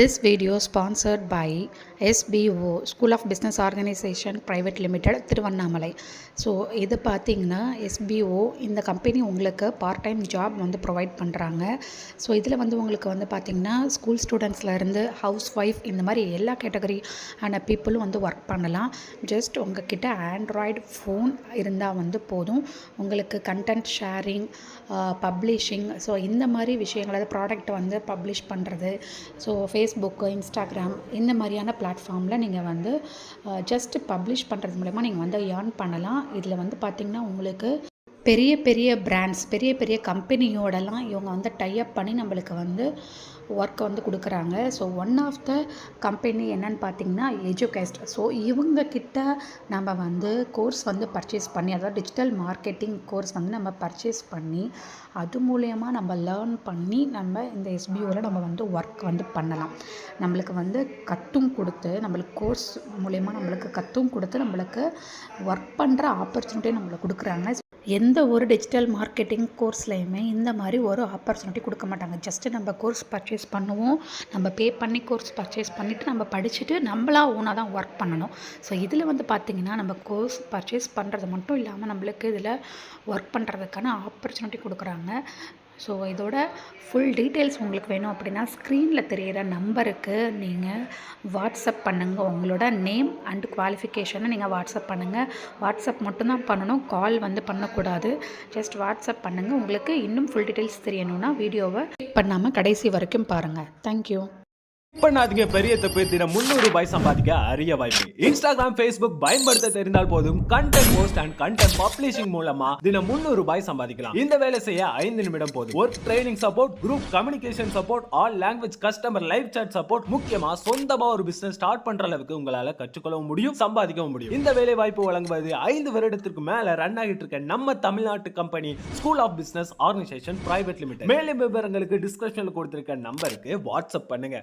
This video sponsored by SBO School of Business Organization Private Limited Tiruvannamalai. So இது பார்த்திங்கன்னா SBO இந்த company உங்களுக்கு part time job வந்து provide பண்ணுறாங்க. ஸோ இதில் வந்து உங்களுக்கு வந்து பார்த்திங்கன்னா ஸ்கூல் ஸ்டூடெண்ட்ஸ்லேருந்து ஹவுஸ் ஒய்ஃப் இந்த மாதிரி எல்லா கேட்டகரி ஆன பீப்புளும் வந்து ஒர்க் பண்ணலாம். ஜஸ்ட் உங்ககிட்ட ஆண்ட்ராய்டு ஃபோன் இருந்தால் வந்து போதும். உங்களுக்கு கண்டென்ட் ஷேரிங், பப்ளிஷிங், ஸோ இந்த மாதிரி விஷயங்கள், அதாவது ப்ராடக்ட் வந்து பப்ளிஷ் பண்ணுறது, ஸோ ஃபேஸ்புக்கு, இன்ஸ்டாகிராம் இந்த மாதிரியான பிளாட்ஃபார்மில் நீங்கள் வந்து ஜஸ்ட் பப்ளிஷ் பண்ணுறது மூலமா நீங்கள் வந்து ஏர்ன் பண்ணலாம். இதில் வந்து பார்த்திங்கன்னா உங்களுக்கு பெரிய பெரிய பிராண்ட்ஸ், பெரிய பெரிய கம்பெனியோடலாம் இவங்க வந்து டைப் பண்ணி நம்மளுக்கு வந்து ஒர்க் வந்து கொடுக்குறாங்க. So one of the company என்னன்னு பார்த்திங்கன்னா எஜுகேஸ்ட். ஸோ இவங்கக்கிட்ட நம்ம வந்து கோர்ஸ் வந்து பர்ச்சேஸ் பண்ணி, அதாவது டிஜிட்டல் மார்க்கெட்டிங் கோர்ஸ் வந்து நம்ம பர்ச்சேஸ் பண்ணி அது மூலயமா நம்ம லேர்ன் பண்ணி நம்ம இந்த SBOவில் நம்ம வந்து ஒர்க் வந்து பண்ணலாம். நம்மளுக்கு வந்து கற்றும் கொடுத்து, நம்மளுக்கு கோர்ஸ் மூலயமா நம்மளுக்கு கற்றும் கொடுத்து நம்மளுக்கு ஒர்க் பண்ணுற ஆப்பர்ச்சுனிட்டியை நம்மளுக்கு கொடுக்குறாங்க. எந்த ஒரு டிஜிட்டல் மார்க்கெட்டிங் கோர்ஸ்லையுமே இந்த மாதிரி ஒரு ஆப்பர்ச்சுனிட்டி கொடுக்க மாட்டாங்க. ஜஸ்ட்டு நம்ம கோர்ஸ் பர்ச்சேஸ் பண்ணுவோம், நம்ம பே பண்ணி கோர்ஸ் பர்ச்சேஸ் பண்ணிவிட்டு நம்ம படிச்சுட்டு நம்மளா ஓனாக தான் ஒர்க் பண்ணணும். ஸோ இதில் வந்து பார்த்திங்கன்னா நம்ம கோர்ஸ் பர்ச்சேஸ் பண்ணுறது மட்டும் இல்லாமல் நம்மளுக்கு இதில் ஒர்க் பண்ணுறதுக்கான ஆப்பர்ச்சுனிட்டி கொடுக்குறாங்க. ஸோ இதோட ஃபுல் டீட்டெயில்ஸ் உங்களுக்கு வேணும் அப்படின்னா ஸ்க்ரீனில் தெரிகிற நம்பருக்கு நீங்கள் வாட்ஸ்அப் பண்ணுங்கள். உங்களோட நேம் அண்ட் குவாலிஃபிகேஷனை நீங்கள் வாட்ஸ்அப் பண்ணுங்கள். வாட்ஸ்அப் மட்டும்தான் பண்ணணும், கால் வந்து பண்ணக்கூடாது. ஜஸ்ட் வாட்ஸ்அப் பண்ணுங்கள். உங்களுக்கு இன்னும் ஃபுல் டீட்டெயில்ஸ் தெரியணும்னா வீடியோவை கிளிக் பண்ணாமல் கடைசி வரைக்கும் பாருங்கள். தேங்க்யூ. பண்ணாதீங்க, பெரிய தப்பு. தினம் 300 ரூபாய் சம்பாதிக்க அரிய வாய்ப்பு. இன்ஸ்டாகிராம், Facebook பயன்படுத்த தெரிந்தால் போதும். Content post and content publishing மூலமா தினம் 300 ரூபாய் சம்பாதிக்கலாம். இந்த வேலை செய்ய 5 நிமிடம் போதும். Work training support, group communication support, all language customer live chat support, முக்கியமா சொந்தமா ஒரு பிசினஸ் ஸ்டார்ட் பண்ற அளவுக்கு உங்களால கற்றுக்கொள்ளவும் முடியும், சம்பாதிக்கவும் முடியும். இந்த வேலை வாய்ப்பு வழங்குவது 5 வருடத்திற்கு மேல ரன் ஆகிட்டு இருக்க நம்ம தமிழ்நாட்டு company school of business organisation private limited. மேலும் விவரங்களுக்கு டிஸ்கிரிப்ஷன்ல கொடுத்திருக்க நம்பருக்கு வாட்ஸ்அப் பண்ணுங்க.